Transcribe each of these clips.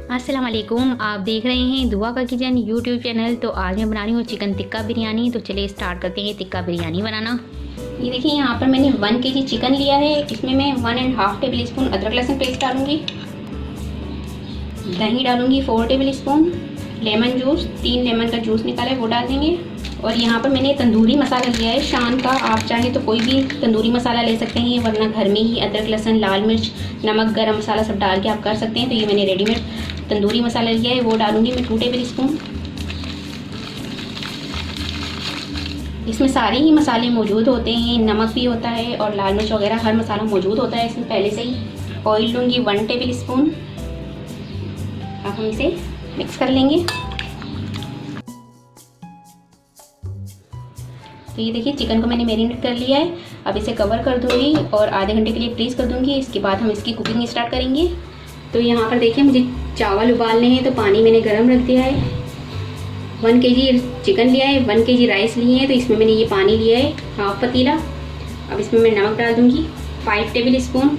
अस्सलाम वालेकुम। आप देख रहे हैं दुआ का किचन यूट्यूब चैनल। तो आज मैं बना रही हूँ चिकन टिक्का बिरयानी। तो चलिए स्टार्ट करते हैं टिक्का बिरयानी बनाना। ये देखिए यहाँ पर मैंने 1 kg चिकन लिया है। इसमें मैं 1.5 टेबल स्पून अदरक लहसुन पेस्ट डालूंगी। दही डालूंगी 4 table spoon. Lemon juice 3 lemon का जूस निकाला है वो डाल देंगे। और यहाँ पर मैंने तंदूरी मसाला लिया है शान का। आप चाहें तो कोई भी तंदूरी मसाला ले सकते हैं, वरना घर में ही अदरक लहसुन लाल मिर्च नमक गरम मसाला सब डाल के आप कर सकते हैं। तो ये मैंने रेडीमेड तंदूरी मसाला लिया है वो डालूंगी मैं 2 टेबल स्पून। इसमें सारे ही मसाले मौजूद होते हैं, नमक भी होता है और लाल मिर्च वगैरह हर मसाला मौजूद होता है इसमें पहले से ही। ऑयल लूँगी 1 टेबल स्पून। अब हम इसे मिक्स कर लेंगे। तो ये देखिए चिकन को मैंने मैरिनेट कर लिया है। अब इसे कवर कर दूंगी और आधे घंटे के लिए फ्रीज कर दूंगी। इसके बाद हम इसकी कुकिंग स्टार्ट करेंगे। तो यहाँ पर देखिए मुझे चावल उबालने हैं, तो पानी मैंने गर्म रख दिया है। 1 kg चिकन लिया है, 1 kg राइस लिए हैं, तो इसमें मैंने ये पानी लिया है हाफ पतीला। अब इसमें मैं नमक डाल दूँगी 5 टेबल स्पून।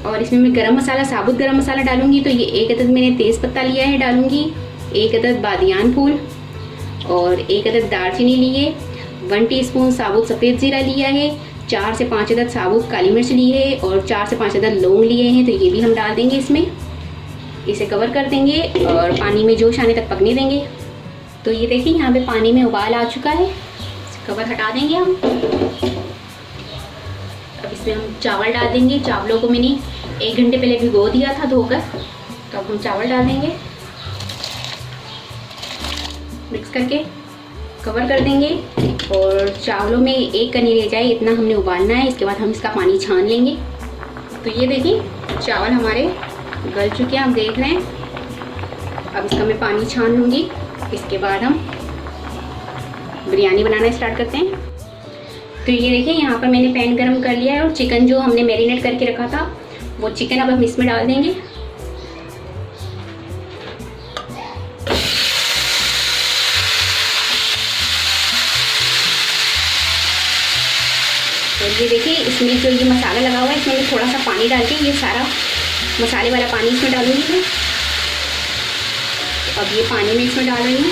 और इसमें मैं गरम मसाला साबुत गरम मसाला डालूंगी। तो ये 1 अदद मैंने तेज़ पत्ता लिया है डालूंगी, 1 अदद बादियान फूल और 1 अदद दालचीनी लिए, 1 टीस्पून साबुत सफ़ेद ज़ीरा लिया है, 4 से 5 अदद साबुत काली मिर्च ली है और 4 से 5 अदद लौंग लिए हैं। तो ये भी हम डाल देंगे इसमें। इसे कवर कर देंगे और पानी में जोश आने तक पकने देंगे। तो ये देखिए यहाँ पे पानी में उबाल आ चुका है। कवर हटा देंगे हम। अब इसमें हम चावल डाल देंगे। चावलों को मैंने 1 घंटे पहले भिगो दिया था धोकर। तो अब हम चावल डाल देंगे, मिक्स करके कवर कर देंगे। और चावलों में एक कनी रह जाए इतना हमने उबालना है। इसके बाद हम इसका पानी छान लेंगे। तो ये देखिए चावल हमारे गल चुके हैं, आप देख रहे हैं। अब इसका मैं पानी छान लूँगी। इसके बाद हम बिरयानी बनाना स्टार्ट करते हैं। तो ये देखिए यहाँ पर मैंने पैन गरम कर लिया है और चिकन जो हमने मैरिनेट करके रखा था वो चिकन अब हम इसमें डाल देंगे। और ये देखिए इसमें जो ये मसाला लगा हुआ है इसमें मैं थोड़ा सा पानी डाल के ये सारा मसाले वाला पानी इसमें डालूंगी मैं। अब ये पानी में इसमें डाल रही हूँ।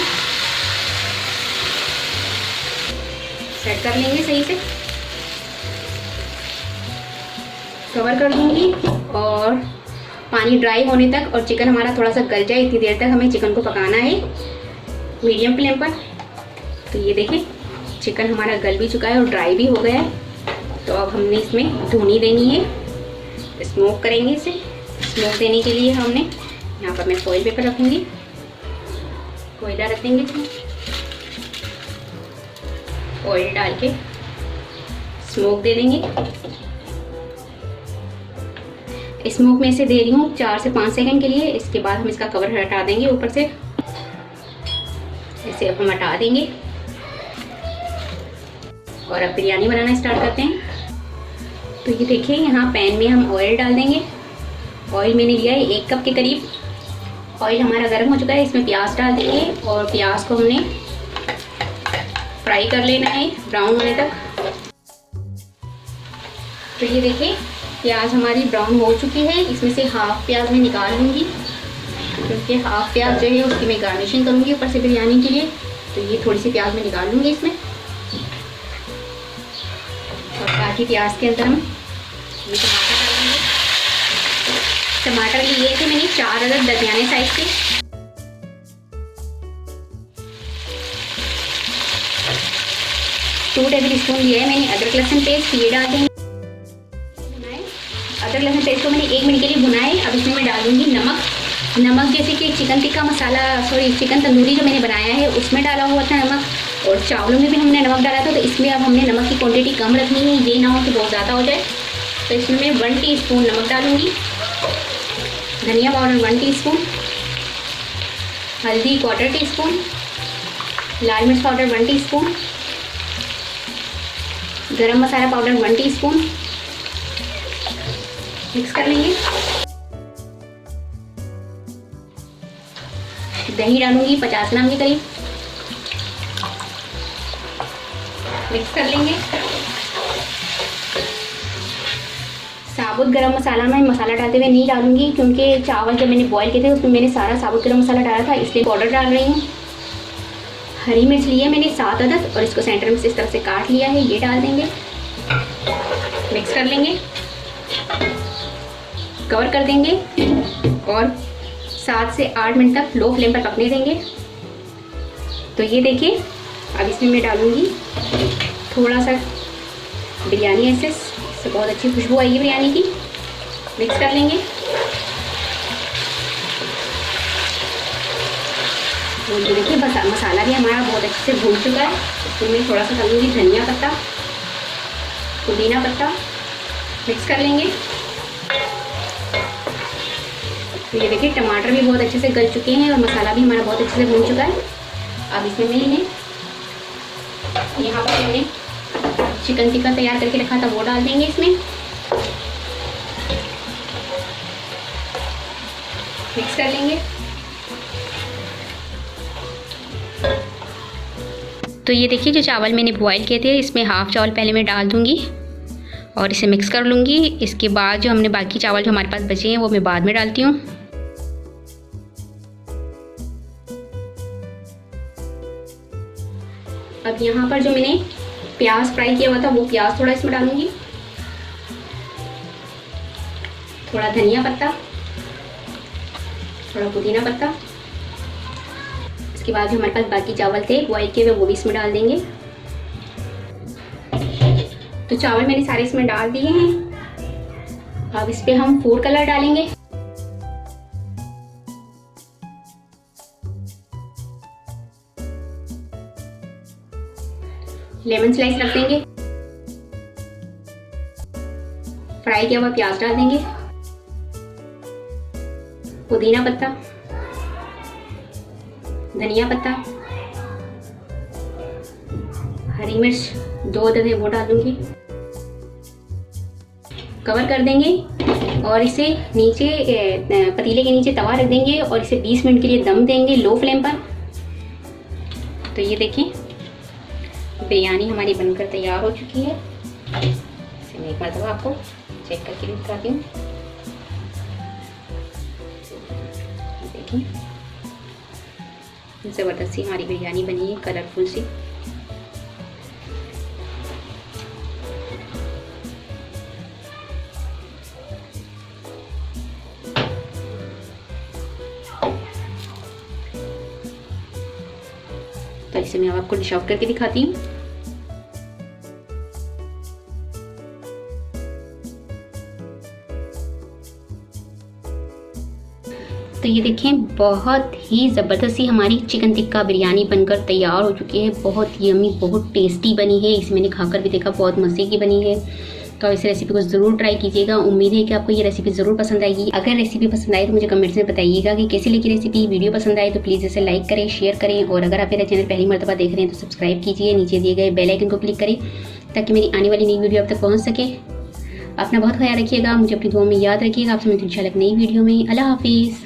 सेट कर लेंगे सही से, कवर कर दूंगी और पानी ड्राई होने तक और चिकन हमारा थोड़ा सा गल जाए इतनी देर तक हमें चिकन को पकाना है मीडियम फ्लेम पर। तो ये देखिए चिकन हमारा गल भी चुका है और ड्राई भी हो गया है। तो अब हमने इसमें धुनी देनी है, स्मोक करेंगे इसे। स्मोक देने के लिए हमने यहाँ पर मैं फॉइल पेपर रखूँगी, कोयला रख देंगे इसमें, ऑयल डाल के स्मोक दे देंगे। स्मोक में इसे दे रही हूँ 4 से 5 सेकंड के लिए। इसके बाद हम इसका कवर हटा देंगे ऊपर से। इसे अब हम हटा देंगे और अब बिरयानी बनाना स्टार्ट करते हैं। तो ये देखिए यहाँ पैन में हम ऑयल डाल देंगे। ऑयल मैंने लिया है 1 कप के करीब। ऑयल हमारा गर्म हो चुका है। इसमें प्याज डाल देंगे और प्याज को हमने फ्राई कर लेना है ब्राउन होने तक। तो ये देखिए प्याज हमारी ब्राउन हो चुकी है। इसमें से हाफ प्याज मैं निकाल लूँगी क्योंकि हाफ प्याज जो है उसकी मैं गार्निशिंग करूँगी ऊपर से बिरयानी के लिए। तो ये थोड़ी सी प्याज मैं निकाल लूँगी इसमें। और बाकी प्याज के अंदर हम ये टमाटर डालेंगे। टमाटर लिए थे मैंने 4 अदद दरमियाने साइज के। 2 टेबल स्पून लिया है मैंने अदरक लहसुन पेस्ट, ये डाल देंगे। अदरक लहसुन पेस्ट को मैंने 1 मिनट के लिए भुना है। अब इसमें मैं डाल दूँगी नमक। नमक जैसे कि चिकन टिक्का मसाला चिकन तंदूरी जो मैंने बनाया है उसमें डाला हुआ था नमक, और चावलों में भी हमने नमक डाला था। तो इसमें अब हमने नमक की क्वांटिटी कम रखनी है, ये ना हो कि बहुत ज़्यादा हो जाए। तो इसमें मैं 1 टीस्पून नमक डालूँगी, धनिया पाउडर 1 टीस्पून, हल्दी 1/4 टीस्पून, लाल मिर्च पाउडर 1 टीस्पून, गरम मसाला पाउडर 1 टीस्पून। मिक्स कर लेंगे। दही डालूंगी 50 ग्राम के करीब। मिक्स कर लेंगे। साबुत गरम मसाला मैं मसाला डालते हुए नहीं डालूंगी, क्योंकि चावल जब मैंने बॉईल किए थे उसमें मैंने सारा साबुत गरम मसाला डाला था, इसलिए पाउडर डाल रही हूँ। हरी मिर्च ली है मैंने 7 अदद और इसको सेंटर में से इस तरह से काट लिया है, ये डाल देंगे, मिक्स कर लेंगे, कवर कर देंगे और 7 से 8 मिनट तक लो फ्लेम पर पकने देंगे। तो ये देखिए, अब इसमें मैं डालूँगी थोड़ा सा बिरयानी एसेंस, इससे बहुत अच्छी खुशबू आएगी बिरयानी की। मिक्स कर लेंगे और ये देखिए बस मसाला भी हमारा बहुत अच्छे से भून चुका है। इसमें मैं थोड़ा सा डालूँगी धनिया पत्ता, पुदीना पत्ता, मिक्स कर लेंगे। तो ये देखिए टमाटर भी बहुत अच्छे से गल चुके हैं और मसाला भी हमारा बहुत अच्छे से भून चुका है। अब इसमें मैंने यहाँ पर मैंने चिकन टिक्का तैयार करके रखा था, वो डाल देंगे इसमें, मिक्स कर लेंगे। तो ये देखिए जो चावल मैंने बॉईल किए थे, इसमें हाफ़ चावल पहले मैं डाल दूँगी और इसे मिक्स कर लूँगी। इसके बाद जो हमने बाकी चावल जो हमारे पास बचे हैं वो मैं बाद में डालती हूँ। अब यहाँ पर जो मैंने प्याज फ्राई किया हुआ था वो प्याज थोड़ा इसमें डालूँगी, थोड़ा धनिया पत्ता, थोड़ा पुदीना पत्ता। इसके बाद जो हमारे पास बाकी चावल थे बॉईल किए हुए वो भी इसमें डाल देंगे। तो चावल मैंने सारे इसमें डाल दिए हैं। अब इस पे हम फूड कलर डालेंगे, लेमन स्लाइस रख देंगे, फ्राई किया हुआ प्याज डाल देंगे, पुदीना पत्ता, धनिया पत्ता, हरी मिर्च 2 अदद है वो डाल दूंगी, कवर कर देंगे और इसे नीचे पतीले के नीचे तवा रख देंगे और इसे 20 मिनट के लिए दम देंगे लो फ्लेम पर। तो ये देखें बिरयानी हमारी बनकर तैयार हो चुकी है। इसे मैं एक मरतबा आपको चेक करके भी दिखाती हूँ। देखिए ज़बरदस्त सी हमारी बिरयानी बनी है, कलरफुल सी। तो इसे मैं आपको डिश आउट करके दिखाती हूँ। तो ये देखें बहुत ही ज़बरदस्त सी हमारी चिकन टिक्का बिरयानी बनकर तैयार हो चुकी है। बहुत यमी, बहुत टेस्टी बनी है। इसे मैंने खाकर भी देखा, बहुत मज़े की बनी है। तो इस रेसिपी को ज़रूर ट्राई कीजिएगा। उम्मीद है कि आपको ये रेसिपी ज़रूर पसंद आएगी। अगर रेसिपी पसंद आए तो मुझे कमेंट्स में बताइएगा कि कैसी लगी रेसिपी। वीडियो पसंद आए तो प्लीज़ इसे लाइक करें, शेयर करें और अगर आप मेरा चैनल पहली मरतबा देख रहे हैं तो सब्सक्राइब कीजिए। नीचे दिए गए बेल आइकन को क्लिक करें ताकि मेरी आने वाली नई वीडियो आप तक पहुँच सके। अपना बहुत ख्याल रखिएगा, मुझे अपनी दुआ में याद रखिएगा। आपसे मिलती हूं इंशाल्लाह एक नई वीडियो में। अल्लाह हाफिज़।